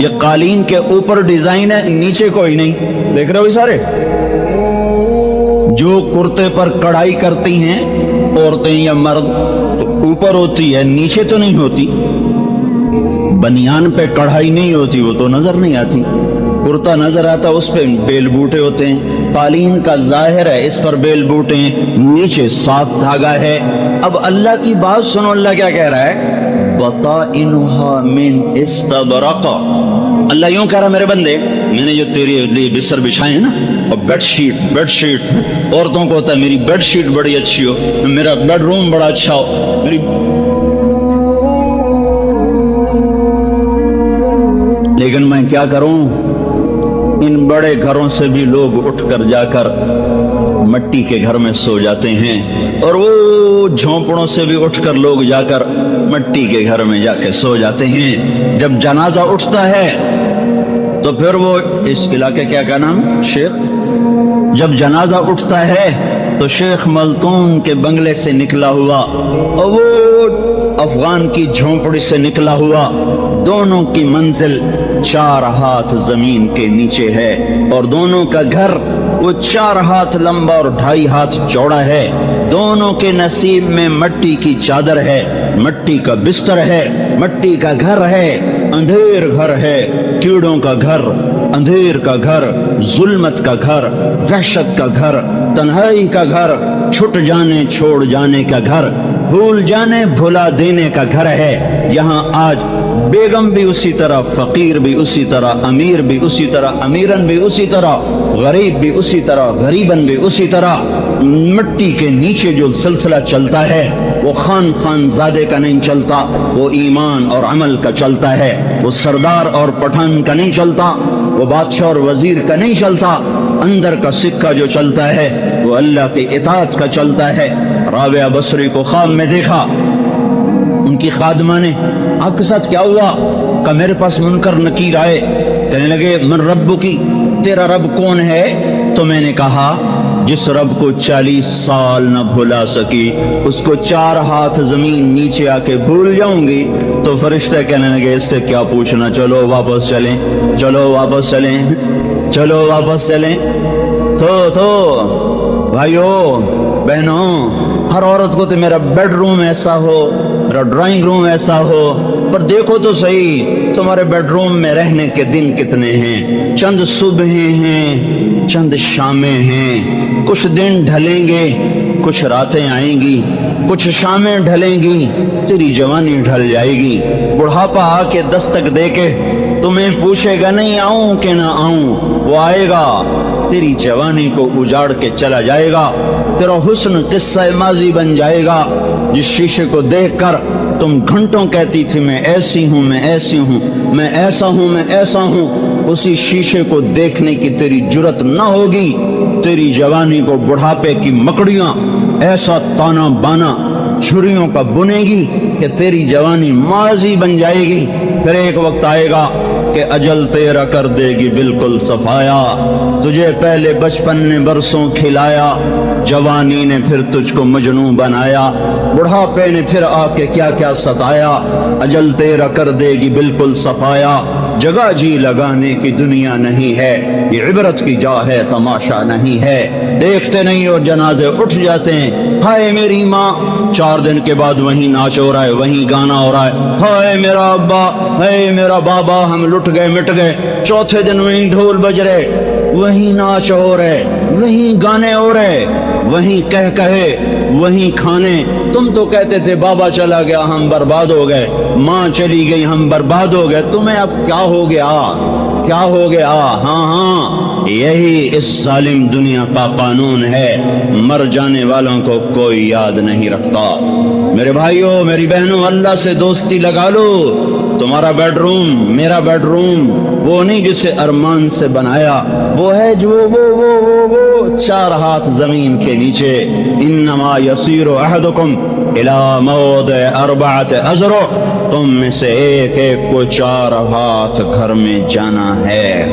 یہ قالین کے اوپر ڈیزائن ہے، نیچے کوئی نہیں. دیکھ رہے ہو سارے جو کرتے پر کڑھائی کرتی ہیں عورتیں یا مرد، اوپر ہوتی ہے نیچے تو نہیں ہوتی. بنیان پہ کڑھائی نہیں ہوتی، وہ تو نظر نہیں آتی. کرتا نظر آتا، اس پہ بیل بوٹے ہوتے ہیں. قالین کا ظاہر ہے اس پر بیل بوٹے ہیں، نیچے صاف دھاگا ہے. اب اللہ کی بات سنو، اللہ کیا کہہ رہا ہے؟ بطائنها من استبرق. اللہ یوں کہہ رہا میرے بندے، میں نے جو تیرے لیے بستر بچھائے ہیں نا، اور بیڈ شیٹ عورتوں کو ہوتا ہے میری بیڈ شیٹ بڑی اچھی ہو، میرا بیڈ روم بڑا اچھا ہو، میری. لیکن میں کیا کروں، ان بڑے گھروں سے بھی لوگ اٹھ کر جا کر مٹی کے گھر میں سو جاتے ہیں، اور وہ جھونپڑوں سے بھی اٹھ کر لوگ جا کر مٹی کے گھر میں جا کے سو جاتے ہیں. جب جنازہ اٹھتا ہے تو پھر وہ اس علاقے کیا کا نام شیخ، جب جنازہ اٹھتا ہے تو شیخ ملتون کے بنگلے سے نکلا ہوا اور وہ افغان کی جھونپڑی سے نکلا ہوا، دونوں کی منزل 4 ہاتھ زمین کے نیچے ہے، اور دونوں کا گھر وہ 4 ہاتھ لمبا اور 2.5 ہاتھ چوڑا ہے. دونوں کے نصیب میں مٹی کی چادر ہے، مٹی کا بستر ہے، مٹی کا گھر ہے، اندھیر گھر ہے، کیڑوں کا گھر، اندھیر کا گھر، ظلمت کا گھر، وحشت کا گھر، تنہائی کا گھر، چھٹ جانے چھوڑ جانے کا گھر، بھول جانے بھلا دینے کا گھر ہے. یہاں آج بیگم بھی اسی طرح، فقیر بھی اسی طرح، امیر بھی اسی طرح، امیرن بھی اسی طرح، غریب بھی اسی طرح، غریبن بھی اسی طرح. مٹی کے نیچے جو سلسلہ چلتا ہے وہ خان زادے کا نہیں چلتا، وہ ایمان اور عمل کا چلتا ہے. وہ سردار اور پٹھان کا نہیں چلتا، وہ بادشاہ اور وزیر کا نہیں چلتا. اندر کا سکہ جو چلتا ہے وہ اللہ کی اطاعت کا چلتا ہے. رابعہ بصری کو خواب میں دیکھا، ان کی خادمہ نے، آپ کے ساتھ کیا ہوا؟ کہ میرے پاس منکر نکیر آئے، کہنے لگے من رب کی، تیرا رب کون ہے؟ تو میں نے کہا جس رب کو 40 سال نہ بھلا سکی اس کو 4 ہاتھ زمین نیچے آ کے بھول جاؤں گی. تو فرشتے کہنے لگے اس سے کیا پوچھنا، چلو واپس چلیں، چلو واپس چلیں، چلو واپس چلیں. تو بھائیو بہنوں، ہر عورت کو تو میرا بیڈ روم ایسا ہو، میرا ڈرائنگ روم ایسا ہو، پر دیکھو تو صحیح تمہارے بیڈ روم میں رہنے کے دن کتنے ہیں. چند صبحیں ہیں، چند شامیں ہیں. کچھ دن ڈھلیں گے، کچھ راتیں آئیں گی، کچھ شامیں ڈھلیں گی، تیری جوانی ڈھل جائے گی. بڑھاپا آ کے دستک دے کے تمہیں پوچھے گا نہیں آؤں کہ نہ آؤں، وہ آئے گا، تیری جوانی کو اجاڑ کے چلا جائے گا. تیرا حسن قصہ ماضی بن جائے گا. جس شیشے کو دیکھ کر تم گھنٹوں کہتی تھی میں ایسی ہوں، میں ایسی ہوں، میں ایسا ہوں، میں ایسا ہوں، اسی شیشے کو دیکھنے کی تیری جرت نہ ہوگی. تیری جوانی کو بڑھاپے کی مکڑیاں ایسا تانا بانا چھریوں کا بنے گی کہ تیری جوانی ماضی بن جائے گی. پھر ایک وقت آئے گا کہ اجل تیرا کر دے گی بالکل صفایا. تجھے پہلے بچپن نے برسوں کھلایا، جوانی نے پھر تجھ کو مجنوں بنایا، بڑھاپے نے پھر آ کے کیا کیا ستایا. اجل تیرا کر دے گی بالکل صفایا. جگہ جی لگانے کی دنیا نہیں ہے، یہ عبرت کی جا ہے، تماشا نہیں ہے. دیکھتے نہیں اور جنازے اٹھ جاتے ہیں. ہائے میری ماں، 4 دن کے بعد وہیں ناچ ہو رہا ہے، وہیں گانا ہو رہا ہے. ہائے میرا ابا، ہائے میرا بابا، ہم لٹ گئے مٹ گئے. 4تھے دن وہیں ڈھول بج رہے، وہیں ناچ ہو رہے، وہیں گانے ہو رہے، وہیں کہے، وہیں کھانے. تم تو کہتے تھے بابا چلا گیا ہم برباد ہو گئے، ماں چلی گئی ہم برباد ہو گئے. تمہیں اب کیا ہو گیا، کیا ہو گیا؟ ہاں یہی اس ظالم دنیا کا قانون ہے، مر جانے والوں کو کوئی یاد نہیں رکھتا. میرے بھائیوں، میری بہنوں، اللہ سے دوستی لگا لو. تمہارا بیڈ روم، میرا بیڈ روم وہ نہیں جسے ارمان سے بنایا، وہ ہے جو وہ 4 ہاتھ زمین کے نیچے. انما یسیر احدکم الی موضع 4 اذرع، تم میں سے ایک ایک کو 4 ہاتھ گھر میں جانا ہے.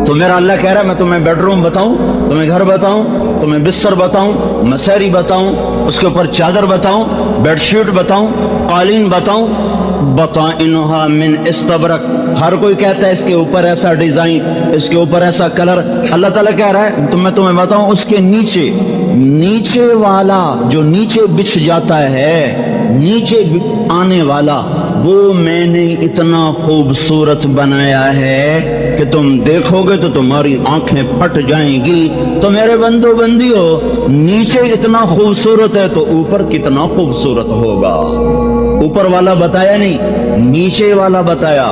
تو میرا اللہ کہہ رہا ہے میں تمہیں بیڈ روم بتاؤں، تمہیں گھر بتاؤں، تمہیں بستر بتاؤں، مساری بتاؤں، اس کے اوپر چادر بتاؤں، بیڈ شیٹ بتاؤں، قالین بتاؤں، بطائنہا من استبرق، ہر کوئی کہتا ہے اس کے اوپر ایسا ڈیزائن، اس کے اوپر ایسا کلر، اللہ تعالیٰ کہہ رہا ہے میں تمہیں بتاؤں اس کے نیچے والا جو نیچے بچھ جاتا ہے، نیچے آنے والا وہ میں نے اتنا خوبصورت بنایا ہے کہ تم دیکھو گے تو تمہاری آنکھیں پھٹ جائیں گی۔ تو میرے بندو بندیو، نیچے اتنا خوبصورت ہے تو اوپر کتنا خوبصورت ہوگا؟ اوپر والا بتایا نہیں، نیچے والا بتایا،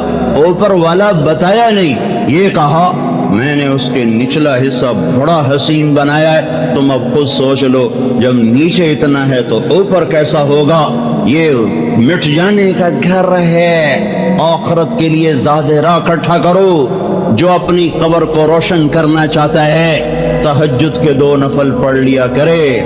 اوپر والا بتایا نہیں، یہ کہا میں نے اس کے نچلا حصہ بڑا حسین بنایا ہے۔ تم اب خود سوچ لو جب نیچے اتنا ہے تو اوپر کیسا ہوگا؟ یہ مٹ جانے کا گھر ہے، آخرت کے لیے زاد راہ اکٹھا کرو۔ جو اپنی قبر کو روشن کرنا چاہتا ہے تہجد کے 2 نفل پڑھ لیا کرے،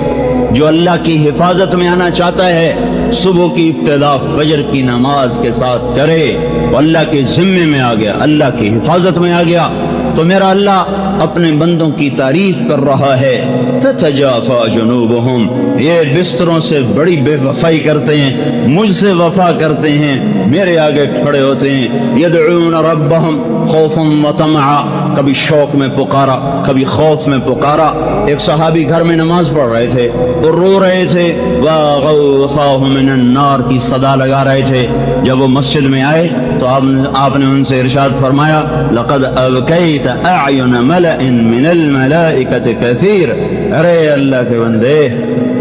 جو اللہ کی حفاظت میں آنا چاہتا ہے صبح کی ابتدا فجر کی نماز کے ساتھ کرے، وہ اللہ کے ذمے میں آ گیا، اللہ کی حفاظت میں آ گیا۔ تو میرا اللہ اپنے بندوں کی تعریف کر رہا ہے، تتجافى جنوبهم، یہ بستروں سے بڑی بے وفائی کرتے ہیں، مجھ سے وفا کرتے ہیں، میرے آگے کھڑے ہوتے ہیں، يدعون ربهم خوفا وطمعا، کبھی شوق میں پکارا، کبھی خوف میں پکارا۔ ایک صحابی گھر میں نماز پڑھ رہے تھے، وہ رو رہے تھے، وَغَوْثَاهُ مِنَ النَّارِ کی صدا لگا رہے تھے۔ جب وہ مسجد میں آئے تو آپ نے ان سے ارشاد فرمایا، لَقَدْ أَبْكَيْتَ أَعْيُنَ مَلَئٍ مِّنَ الْمَلَائِكَةِ كَثِيرٌ، ارے اللہ کے بندے،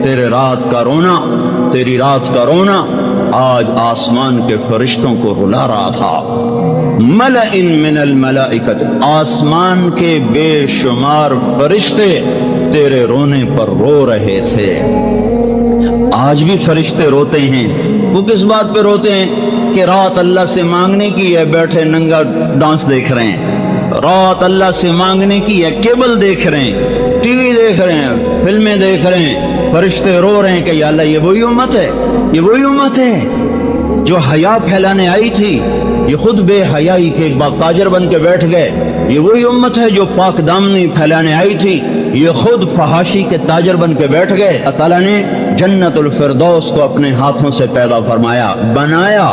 تیری رات کا رونا آج آسمان کے فرشتوں کو رلا رہا تھا۔ مَلَئٍ مِّنَ الْمَلَائِكَةِ، آسمان کے بے شمار فرشتے تیرے رونے پر رو رہے تھے۔ آج بھی فرشتے روتے ہیں، وہ کس بات پہ روتے ہیں؟ کہ رات اللہ سے مانگنے کی ہے، بیٹھے ننگا ڈانس دیکھ رہے ہیں، رات اللہ سے مانگنے کی ہے، کیبل دیکھ رہے ہیں، ٹی وی دیکھ رہے ہیں، فلمیں دیکھ رہے ہیں، فرشتے رو رہے ہیں کہ یا اللہ یہ وہی امت ہے، یہ وہی امت ہے جو حیا پھیلانے آئی تھی، یہ خود بے حیائی کے تاجر بن کے بیٹھ گئے، یہ وہی امت ہے جو پاک دامنی پھیلانے آئی تھی، یہ خود فحاشی کے تاجر بن کے بیٹھ گئے۔ اللہ تعالیٰ نے جنت الفردوس کو اپنے ہاتھوں سے پیدا فرمایا، بنایا،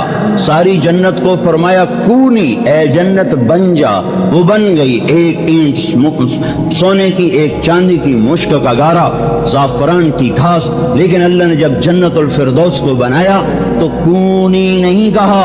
ساری جنت کو فرمایا کونی، اے جنت بن جا، وہ بن گئی، 1 اینٹ سونے کی، 1 چاندی کی مشک کا گارا، زعفران کی گھاس۔ لیکن اللہ نے جب جنت الفردوس کو بنایا تو کونی نہیں کہا،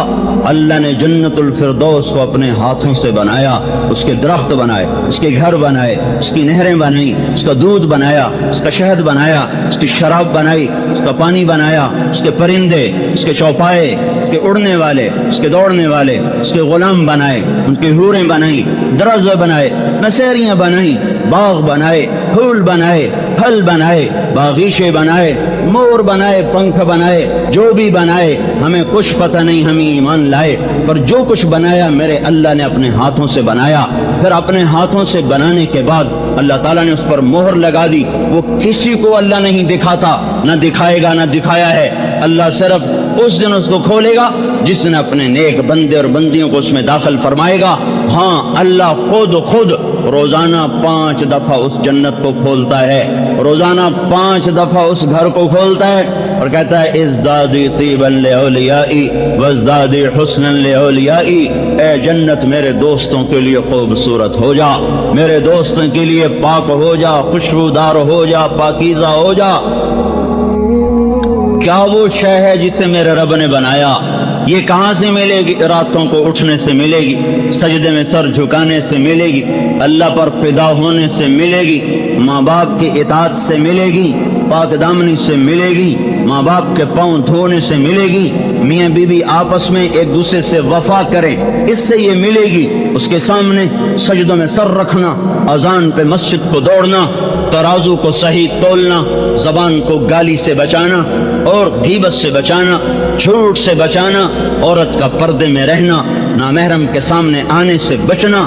اللہ نے جنت الفردوس کو اپنے ہاتھوں سے بنایا، اس کے درخت بنائے، اس کے گھر بنائے، اس کی نہریں بنائی، اس کا دودھ بنایا، اس کا شہد بنایا، اس کی شراب بنائی، اس کا پانی بنایا، اس کے پرندے، اس کے چوپائے، اس کے اڑنے والے، اس کے دوڑنے والے، اس کے غلام بنائے، ان کی حوریں بنائی، درزے بنائے، مسیریاں بنائیں، باغ بنائے، پھول بنائے، پھل بنائے، باغیچے بنائے، مور بنائے، پنکھ بنائے، جو بھی بنائے ہمیں کچھ پتہ نہیں، ہمیں ایمان لائے، پر جو کچھ بنایا میرے اللہ نے اپنے ہاتھوں سے بنایا۔ پھر اپنے ہاتھوں سے بنانے کے بعد اللہ تعالیٰ نے اس پر مہر لگا دی، وہ کسی کو اللہ نہیں دکھاتا، نہ دکھائے گا، نہ دکھایا ہے، اللہ صرف اس دن اس کو کھولے گا جس نے اپنے نیک بندے اور بندیوں کو اس میں داخل فرمائے گا۔ ہاں اللہ خود روزانہ 5 دفعہ اس جنت کو کھولتا ہے، روزانہ 5 دفعہ اس گھر کو کھولتا ہے اور کہتا ہے ازدادی طیبا لأولیائی وازدادی حسنا لأولیائی، اے جنت میرے دوستوں کے لیے خوبصورت ہو جا، میرے دوستوں کے لیے پاک ہو جا، خوشبودار ہو جا، پاکیزہ ہو جا۔ کیا وہ شے ہے جسے میرے رب نے بنایا؟ یہ کہاں سے ملے گی؟ راتوں کو اٹھنے سے ملے گی، سجدے میں سر جھکانے سے ملے گی، اللہ پر فدا ہونے سے ملے گی، ماں باپ کی اطاعت سے ملے گی، پاک دامنی سے ملے گی، ماں باپ کے پاؤں دھونے سے ملے گی، میاں بیوی آپس میں ایک دوسرے سے وفا کریں، اس سے یہ ملے گی۔ اس کے سامنے سجدوں میں سر رکھنا، اذان پہ مسجد کو دوڑنا، ترازو کو صحیح تولنا، زبان کو گالی سے بچانا اور غیبت سے بچانا، جھوٹ سے بچانا، عورت کا پردے میں رہنا، نامحرم کے سامنے آنے سے بچنا،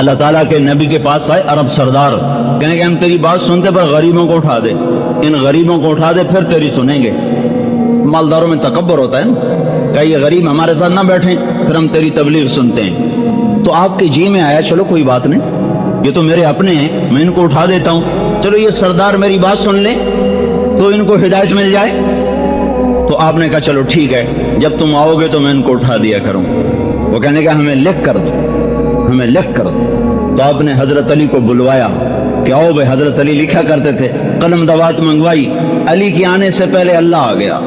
اللہ تعالیٰ کے نبی کے پاس آئے عرب سردار، کہیں کہ ہم تیری بات سنتے پر غریبوں کو اٹھا دے، ان غریبوں کو اٹھا دے پھر تیری سنیں گے۔ مالداروں میں تکبر ہوتا ہے نا، کہ یہ غریب ہمارے ساتھ نہ بیٹھیں پھر ہم تیری تبلیغ سنتے ہیں۔ تو آپ کے جی میں آیا چلو کوئی بات نہیں، یہ تو میرے اپنے ہیں، میں ان کو اٹھا دیتا ہوں، چلو یہ سردار میری بات سن لیں تو ان کو ہدایت مل جائے۔ تو آپ نے کہا چلو ٹھیک ہے، جب تم آؤ گے تو میں ان کو اٹھا دیا کروں۔ وہ کہنے کا ہمیں لکھ کر دو، ہمیں لکھ کر دو۔ تو آپ نے حضرت علی کو بلوایا کہ آؤ بھائی، حضرت علی لکھا کرتے تھے، قلم دوات منگوائی، علی کے آنے سے پہلے اللہ آ گیا،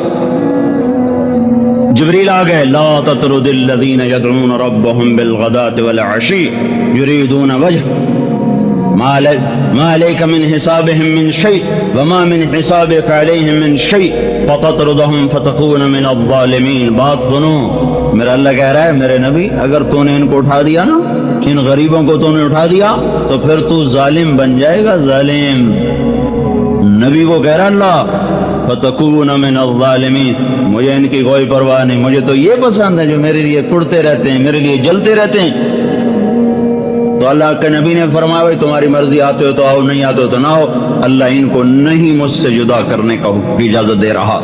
جبریل آ گئے، لا تطرد الذین یدعون ربهم بالغداة والعشی یریدون وجہ ما علیک من حسابهم من شیء وما من حسابک علیہم من شیء فتطردهم فتکون من الظالمین۔ بات سنو، میرا اللہ کہہ رہا ہے میرے نبی اگر تو نے ان کو اٹھا دیا نا، ان غریبوں کو تو نے اٹھا دیا تو پھر تو ظالم بن جائے گا، ظالم۔ نبی کو کہہ رہا اللہ فتکون من الظالمین، مجھے ان کی کوئی پرواہ نہیں، مجھے تو یہ پسند ہے جو میرے لیے کڑتے رہتے ہیں، میرے لیے جلتے رہتے ہیں۔ تو اللہ کے نبی نے فرمایا بھائی تمہاری مرضی، آتے ہو تو آؤ، نہیں آتے ہو تو نہ ہو، اللہ ان کو نہیں مجھ سے جدا کرنے کا اجازت دے رہا۔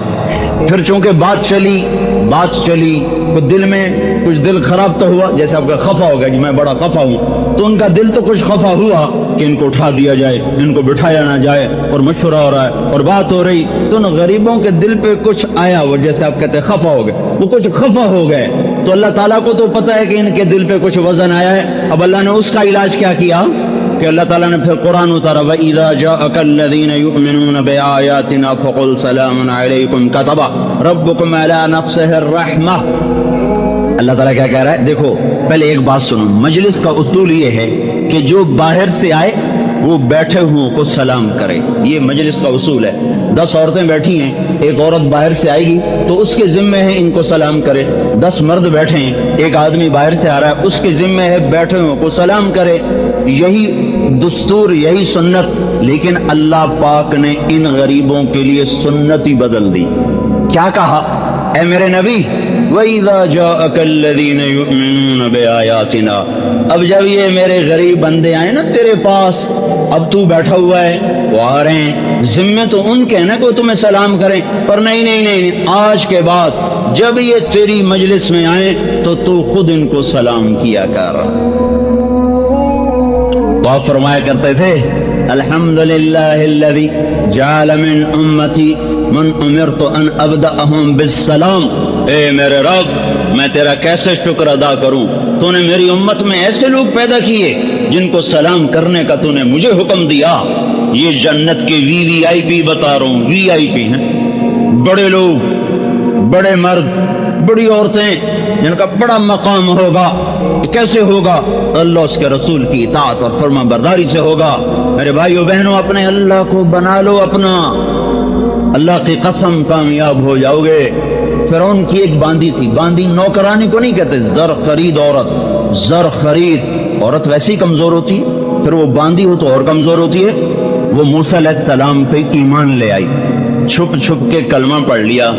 پھر چونکہ بات چلی تو دل میں کچھ دل خراب تو ہوا، جیسے آپ کا خفا ہو گیا کہ میں بڑا خفا ہوں، تو ان کا دل تو کچھ خفا ہوا کہ ان کو اٹھا دیا جائے، ان کو بٹھایا نہ جائے، اور مشورہ ہو رہا ہے اور بات ہو رہی، تو ان غریبوں کے دل پہ کچھ آیا، وہ جیسے آپ کہتے ہیں خفا ہو گئے، وہ کچھ خفا ہو گئے۔ تو اللہ تعالیٰ کو تو پتہ ہے کہ ان کے دل پہ کچھ وزن آیا ہے، اب اللہ نے اس کا علاج کیا کیا کہ اللہ تعالیٰ نے پھر قرآن اتارا، وَإِذَا جَاءَكَ الَّذِينَ يُؤْمِنُونَ بِآيَاتِنَا فَقُلْ سَلَامٌ عَلَيْكُمْ كَتَبَ رَبُّكُمْ عَلَى نَفْسِهِ الرَّحْمَةَ۔ اللہ تعالیٰ کیا کہہ رہا ہے؟ دیکھو پہلے ایک بات سنو، مجلس کا اصول یہ ہے کہ جو باہر سے آئے وہ بیٹھے ہوں کو سلام کرے، یہ مجلس کا اصول ہے۔ 10 عورتیں بیٹھی ہیں، ایک عورت باہر سے آئے گی تو اس کے ذمہ ہے ان کو سلام کرے۔ 10 مرد بیٹھے ہیں، ایک آدمی باہر سے آ رہا ہے، اس کے ذمہ ہے بیٹھے ہوں کو سلام کرے۔ یہی دستور، یہی سنت، لیکن اللہ پاک نے ان غریبوں کے لیے سنت ہی بدل دی۔ کیا کہا؟ اے میرے نبی وَإِذَا جَاءَكَ الَّذِينَ يُؤْمِنُونَ بِآيَاتِنَا، اب جب یہ میرے غریب بندے آئے نا تیرے پاس، اب تو بیٹھا ہوا ہے، وہ آ رہے ہیں، ذمہ تو ان کے نا کوئی تمہیں سلام کریں، پر نہیں، آج کے بعد جب یہ تیری مجلس میں آئیں تو خود ان کو سلام کیا کر۔ تو آپ فرمایا کرتے تھے الحمدللہ الذی جعل من امتی من امرت ان ابدأہم بالسلام۔ اے میرے رب، میں تیرا کیسے شکر ادا کروں، تو نے میری امت میں ایسے لوگ پیدا کیے جن کو سلام کرنے کا تو نے مجھے حکم دیا۔ یہ جنت کے VIP بتا رہا ہوں، VIP ہیں، بڑے لوگ، بڑے مرد، بڑی عورتیں، جن کا بڑا مقام ہوگا۔ کیسے ہوگا؟ اللہ اس کے رسول کی اطاعت اور فرما برداری سے ہوگا۔ میرے بھائیو بہنوں، اپنے اللہ کو بنا لو اپنا، اللہ کی قسم کامیاب ہو جاؤ گے۔ فرعون کی ایک باندی تھی، باندی نوکرانی کو نہیں کہتے، زر خرید عورت، زر خرید عورت ویسی کمزور ہوتی ہے، پھر وہ باندی ہو تو اور کمزور ہوتی ہے۔ وہ موسیٰ علیہ السلام پہ ایمان لے آئی، چھپ کے کلمہ پڑھ لیا،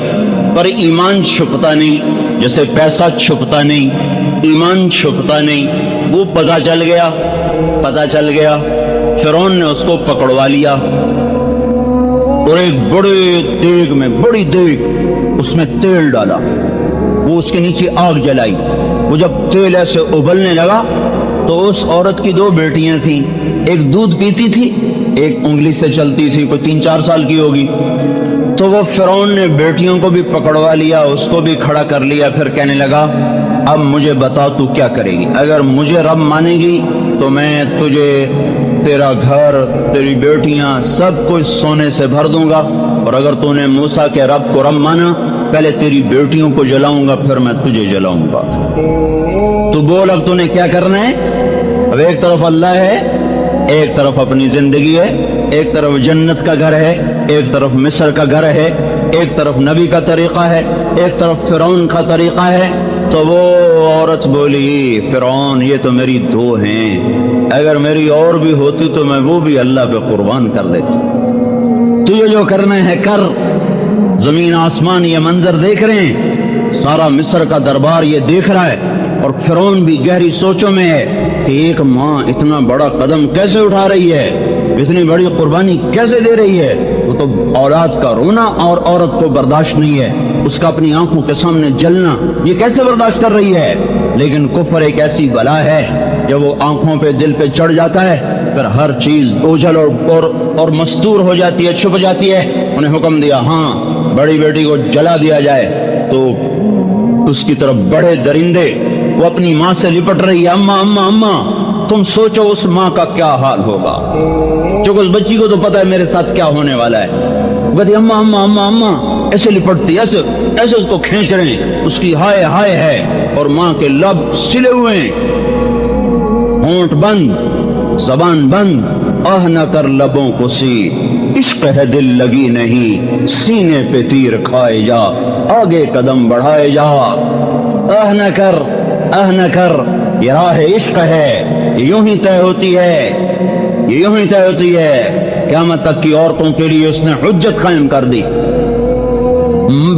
پر ایمان چھپتا نہیں، جیسے پیسہ چھپتا نہیں، ایمان چھپتا نہیں۔ وہ پتہ چل گیا، فرعون نے اس کو پکڑوا لیا اور ایک بڑے دیگ میں، بڑی دیگ، اس میں تیل ڈالا، وہ اس کے نیچے آگ جلائی۔ وہ جب تیل ایسے ابلنے لگا تو اس عورت کی 2 بیٹیاں تھیں، ایک دودھ پیتی تھی، ایک انگلی سے چلتی تھی، کوئی 3-4 سال کی ہوگی۔ تو وہ فرعون نے بیٹیوں کو بھی پکڑوا لیا، اس کو بھی کھڑا کر لیا، پھر کہنے لگا اب مجھے بتا تو کیا کرے گی، اگر مجھے رب مانے گی تو میں تجھے، تیرا گھر، تیری بیٹیاں، سب کچھ سونے سے بھر دوں گا، اور اگر تو نے موسیٰ کے رب کو رب مانا، پہلے تیری بیٹیوں کو جلاؤں گا پھر میں تجھے جلاؤں گا۔ تو بول اب تو نے کیا کرنا ہے؟ اب ایک طرف اللہ ہے، ایک طرف اپنی زندگی ہے، ایک طرف جنت کا گھر ہے، ایک طرف مصر کا گھر ہے، ایک طرف نبی کا طریقہ ہے، ایک طرف فرعون کا طریقہ ہے۔ تو وہ عورت بولی فرعون یہ تو میری 2 ہیں، اگر میری اور بھی ہوتی تو میں وہ بھی اللہ پہ قربان کر دیتی۔ تجھے جو کرنا ہے کر۔ زمین آسمان یہ منظر دیکھ رہے ہیں، سارا مصر کا دربار یہ دیکھ رہا ہے، اور فرعون بھی گہری سوچوں میں ہے کہ کہ ایک ماں اتنا بڑا قدم کیسے اٹھا رہی ہے، اتنی بڑی قربانی کیسے دے رہی ہے، وہ تو اولاد کا رونا اور عورت کو برداشت نہیں ہے، اس کا اپنی آنکھوں کے سامنے جلنا یہ کیسے برداشت کر رہی ہے۔ لیکن کفر ایک ایسی بلا ہے جب وہ آنکھوں پہ دل پہ چڑھ جاتا ہے پھر ہر چیز اوجھل اور مستور ہو جاتی ہے، چھپ جاتی ہے۔ انہیں حکم دیا ہاں بڑی بیٹی کو جلا دیا جائے تو اس کی طرف بڑے درندے، وہ اپنی ماں سے لپٹ رہی ہے، اماں اماں اماں۔ تم سوچو اس ماں کا کیا حال ہوگا، چونکہ اس بچی کو تو پتا ہے میرے ساتھ کیا ہونے والا ہے، کہتی اماں اماں اماں اماں، ایسے لپٹتی ایسے اس کو کھینچ رہے ہیں، اس کی ہائے ہائے ہے، اور ماں کے لب سلے ہوئے ہیں، ہونٹ بند، زبان بند، آہ نہ کر لبوں کو سی، عشق ہے دل لگی نہیں، سینے پہ تیر کھائے جا، آگے قدم بڑھائے جا، آہ نہ کر، آہ نہ کر، یہ راہ عشق ہے، یوں ہی طے ہوتی ہے، یوں ہی طے ہوتی ہے۔ قیامت تک کی عورتوں کے لیے اس نے حجت قائم کر دی۔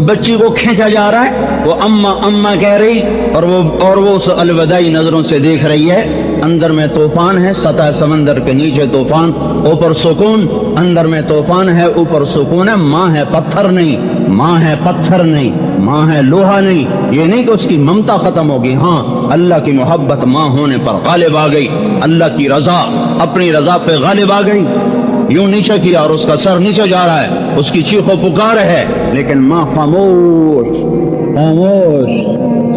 بچی کو کھینچا جا رہا ہے، وہ اماں اماں کہہ رہی، اور وہ اس الوداعی نظروں سے دیکھ رہی ہے۔ اندر میں طوفان ہے، سطح سمندر کے نیچے طوفان، اوپر سکون، اندر میں طوفان ہے، اوپر سکون ہے۔ ماں ہے پتھر نہیں، ماں ہے پتھر نہیں، ماں ہے لوہا نہیں۔ یہ نہیں کہ اس کی ممتا ختم ہوگی، ہاں اللہ کی محبت ماں ہونے پر غالب آ گئی، اللہ کی رضا اپنی رضا پہ غالب آ گئی۔ یوں نیچے کیا اور اس کا سر نیچے جا رہا ہے، اس کی چیخ و پکار ہے، لیکن ماں خاموش خاموش۔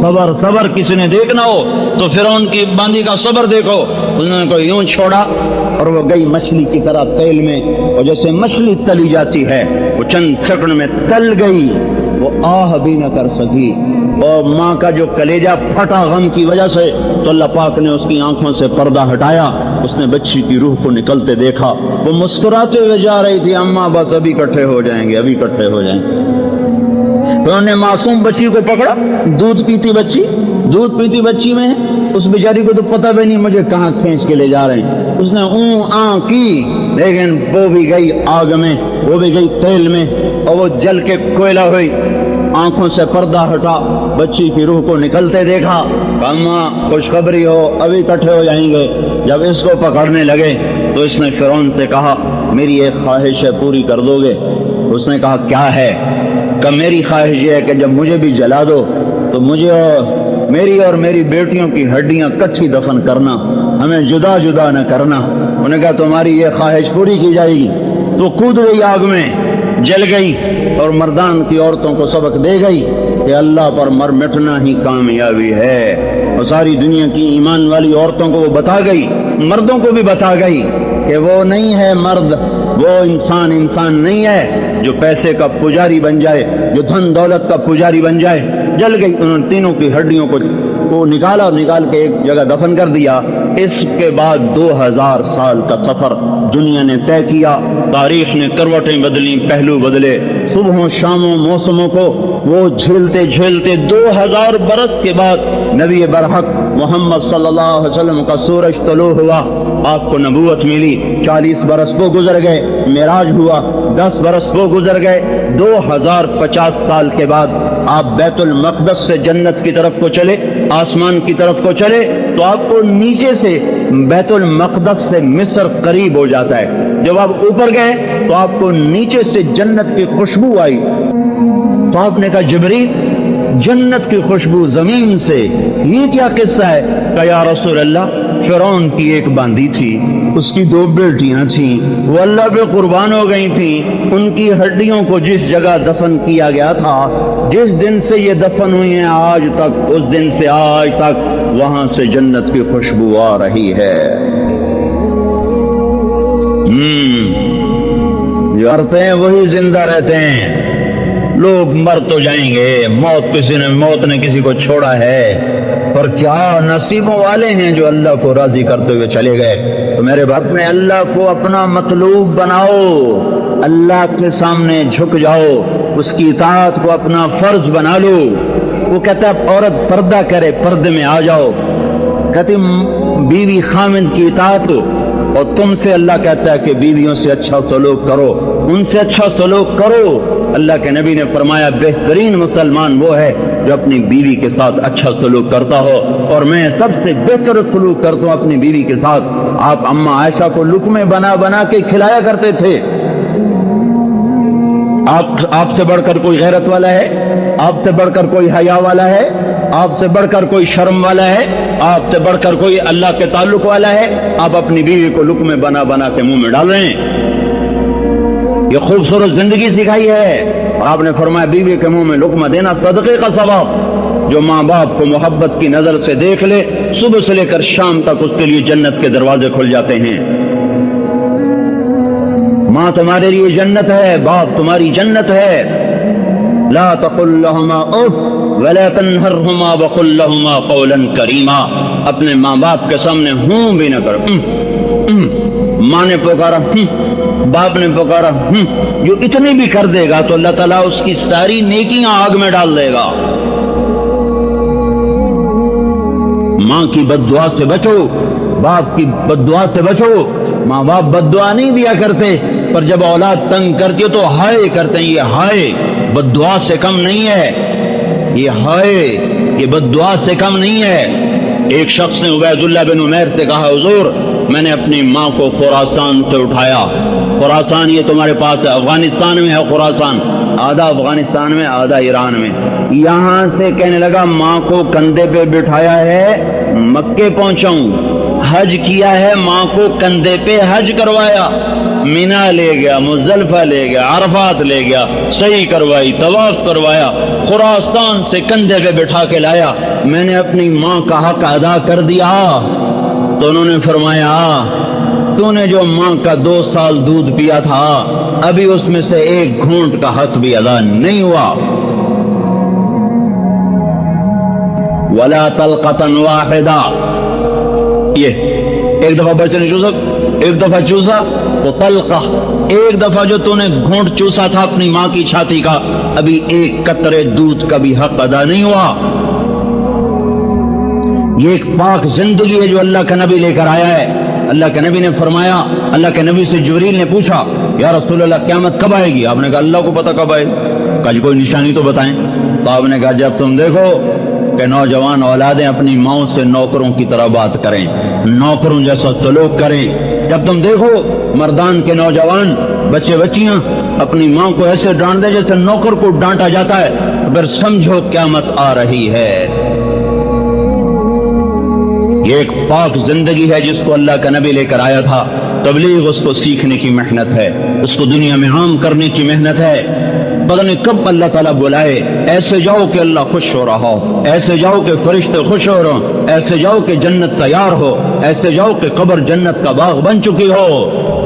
صبر صبر، کسی نے دیکھنا ہو تو فرعون کی باندی کا صبر دیکھو، انہوں نے کو یوں چھوڑا اور وہ گئی مچھلی کی طرح تیل میں، اور جیسے مچھلی تلی جاتی ہے وہ چند سیکنڈ میں تل گئی، وہ آہ بھی نہ کر سکی، اور ماں کا جو کلیجہ پھٹا غم کی وجہ سے، تو اللہ پاک نے اس کی آنکھوں سے پردہ ہٹایا، اس نے بچی کی روح کو نکلتے دیکھا، وہ مسکراتے ہوئے جا رہی تھی، اماں بس ابھی اکٹھے ہو جائیں گے، ابھی اکٹھے ہو جائیں گے۔ انہوں نے معصوم بچی کو پکڑا، دودھ پیتی بچی میں اس بیچاری کو تو پتہ بھی نہیں مجھے کہاں کھینچ کے لے جا رہے ہیں، اس نے اوں آں کی، لیکن وہ بھی گئی آگ میں، وہ بھی گئی تیل میں، اور وہ جل کے کوئلہ ہوئی۔ آنکھوں سے پردہ ہٹا، بچی کی روح کو نکلتے دیکھا، اماں خوشخبری ہو ابھی اکٹھے ہو جائیں گے۔ جب اس کو پکڑنے لگے تو اس نے فرعون سے کہا میری ایک خواہش ہے، پوری کر دو گے؟ اس نے کہا کیا ہے؟ کہ میری خواہش یہ ہے کہ جب مجھے بھی جلا دو تو مجھے اور میری بیٹیوں کی ہڈیاں کٹھی دفن کرنا، ہمیں جدا جدا نہ کرنا۔ انہوں نے کہا تمہاری یہ خواہش پوری کی جائے گی۔ تو کود گئی آگ میں، جل گئی، اور مردان کی عورتوں کو سبق دے گئی کہ اللہ پر مر مٹنا ہی کامیابی ہے۔ اور ساری دنیا کی ایمان والی عورتوں کو وہ بتا گئی، مردوں کو بھی بتا گئی کہ وہ نہیں ہے مرد، وہ انسان نہیں ہے جو پیسے کا پجاری بن جائے، جو دھن دولت کا پجاری بن جائے۔ جل گئی، انہوں نے تینوں کی ہڈیوں کو نکالا، نکال کے ایک جگہ دفن کر دیا۔ اس کے بعد 2000 سال کا سفر دنیا نے طے کیا، تاریخ نے کروٹیں بدلی، پہلو بدلے، صبحوں شاموں موسموں کو وہ جھیلتے جھیلتے 2000 برس کے بعد نبی برحق محمد صلی اللہ علیہ وسلم کا سورج طلوع ہوا، آپ کو نبوت ملی، 40 برس وہ گزر گئے، معراج ہوا، 10 برس وہ گزر گئے، 2050 سال کے بعد آپ بیت المقدس سے جنت کی طرف کو چلے، آسمان کی طرف کو چلے، تو آپ کو نیچے سے بیت المقدس سے مصر قریب ہو جاتا ہے۔ جب آپ اوپر گئے تو آپ کو نیچے سے جنت کی خوشبو آئی، تو آپ نے کہا جبریل جنت کی خوشبو زمین سے، یہ کیا قصہ ہے؟ کہ یا رسول اللہ فرعون کی ایک باندی تھی، اس کی 2 بیٹیاں تھیں، وہ اللہ پہ قربان ہو گئی تھیں، ان کی ہڈیوں کو جس جگہ دفن کیا گیا تھا، جس دن سے یہ دفن ہوئی ہیں آج تک، اس دن سے آج تک وہاں سے جنت کی خوشبو آ رہی ہے۔ جو مرتے ہیں وہی زندہ رہتے ہیں، لوگ مر تو جائیں گے، موت نے کسی کو چھوڑا ہے، پر کیا نصیبوں والے ہیں جو اللہ کو راضی کرتے ہوئے چلے گئے۔ تو میرے باپ نے اللہ کو اپنا مطلوب بناؤ، اللہ کے سامنے جھک جاؤ، اس کی اطاعت کو اپنا فرض بنا لو۔ وہ کہتا ہے عورت پردہ کرے، پردے میں آ جاؤ، کہتی بیوی خامند کی اطاعت، اور تم سے اللہ کہتا ہے کہ بیویوں سے اچھا سلوک کرو، ان سے اچھا سلوک کرو، اللہ کے نبی نے فرمایا بہترین مسلمان وہ ہے جو اپنی بیوی کے ساتھ اچھا سلوک کرتا ہو، اور میں سب سے بہتر سلوک کرتا ہوں اپنی بیوی کے ساتھ۔ آپ اماں عائشہ کو لقمے بنا بنا کے کھلایا کرتے تھے۔ آپ سے بڑھ کر کوئی غیرت والا ہے؟ آپ سے بڑھ کر کوئی حیا والا ہے؟ آپ سے بڑھ کر کوئی شرم والا ہے؟ آپ سے بڑھ کر کوئی اللہ کے تعلق والا ہے؟ آپ اپنی بیوی کو لقمے بنا بنا کے منہ میں ڈال رہے ہیں۔ یہ خوبصورت زندگی سکھائی ہے، اور آپ نے فرمایا بیوی کے منہ میں لقمہ دینا صدقے کا ثواب۔ جو ماں باپ کو محبت کی نظر سے دیکھ لے، صبح سے لے کر شام تک اس کے لیے جنت کے دروازے کھل جاتے ہیں۔ ماں تمہارے لیے جنت ہے، باپ تمہاری جنت ہے۔ لا تقل لهما اف ولا تنهرهما وقل لهما قولا کریما۔ اپنے ماں باپ کے سامنے ہوں بھی نہ کرو۔ ماں نے پکارا، باپ نے پکارا، جو اتنی بھی کر دے گا تو اللہ تعالیٰ اس کی ساری نیکیاں آگ میں ڈال دے گا۔ ماں کی بد دعا سے بچو، باپ کی بد دعا سے بچو۔ ماں باپ بد دعا نہیں دیا کرتے، پر جب اولاد تنگ کرتی ہے تو ہائے کرتے ہیں۔ یہ ہائے بد دعا سے کم نہیں ہے، یہ ہائے یہ بد دعا سے کم نہیں ہے۔ ایک شخص نے عبید اللہ بن عمیر سے کہا، حضور میں نے اپنی ماں کو خراسان سے اٹھایا۔ خراسان یہ تمہارے پاس ہے، افغانستان میں ہے خراسان، آدھا افغانستان میں آدھا ایران میں۔ یہاں سے کہنے لگا ماں کو کندھے پہ بٹھایا ہے، مکے پہنچاؤں، حج کیا ہے، ماں کو کندھے پہ حج کروایا، مینا لے گیا، مزدلفہ لے گیا، عرفات لے گیا، صحیح کروائی، طواف کروایا، خراسان سے کندھے پہ بٹھا کے لایا۔ میں نے اپنی ماں کا حق ادا کر دیا۔ تو انہوں نے فرمایا، تو نے جو ماں کا 2 سال دودھ پیا تھا ابھی اس میں سے ایک گھونٹ کا حق بھی ادا نہیں ہوا۔ ولا طلقة واحدہ، یہ ایک دفعہ بچے نے چوسا، ایک دفعہ چوسا تو طلقہ، ایک دفعہ جو تو نے گھونٹ چوسا تھا اپنی ماں کی چھاتی کا، ابھی ایک قطرے دودھ کا بھی حق ادا نہیں ہوا۔ یہ ایک پاک زندگی ہے جو اللہ کا نبی لے کر آیا ہے۔ اللہ کے نبی نے فرمایا، اللہ کے نبی سے جبریل نے پوچھا، یا رسول اللہ قیامت کب آئے گی؟ آپ نے کہا اللہ کو پتہ کب آئے گی، کہا جی کوئی نشانی تو بتائیں۔ تو آپ نے کہا جب تم دیکھو کہ نوجوان اولادیں اپنی ماؤں سے نوکروں کی طرح بات کریں، نوکروں جیسا سلوک کریں، جب تم دیکھو مردان کے نوجوان بچے بچیاں اپنی ماں کو ایسے ڈانٹ دے جیسے نوکر کو ڈانٹا جاتا ہے، پھر سمجھو قیامت آ رہی ہے۔ یہ ایک پاک زندگی ہے جس کو اللہ کا نبی لے کر آیا تھا۔ تبلیغ اس کو سیکھنے کی محنت ہے، اس کو دنیا میں عام کرنے کی محنت ہے۔ پتہ نہیں کب اللہ تعالیٰ بلائے، ایسے جاؤ کہ اللہ خوش ہو رہا ہو، ایسے جاؤ کہ فرشتے خوش ہو رہے ہوں، ایسے جاؤ کہ جنت تیار ہو، ایسے جاؤ کہ قبر جنت کا باغ بن چکی ہو۔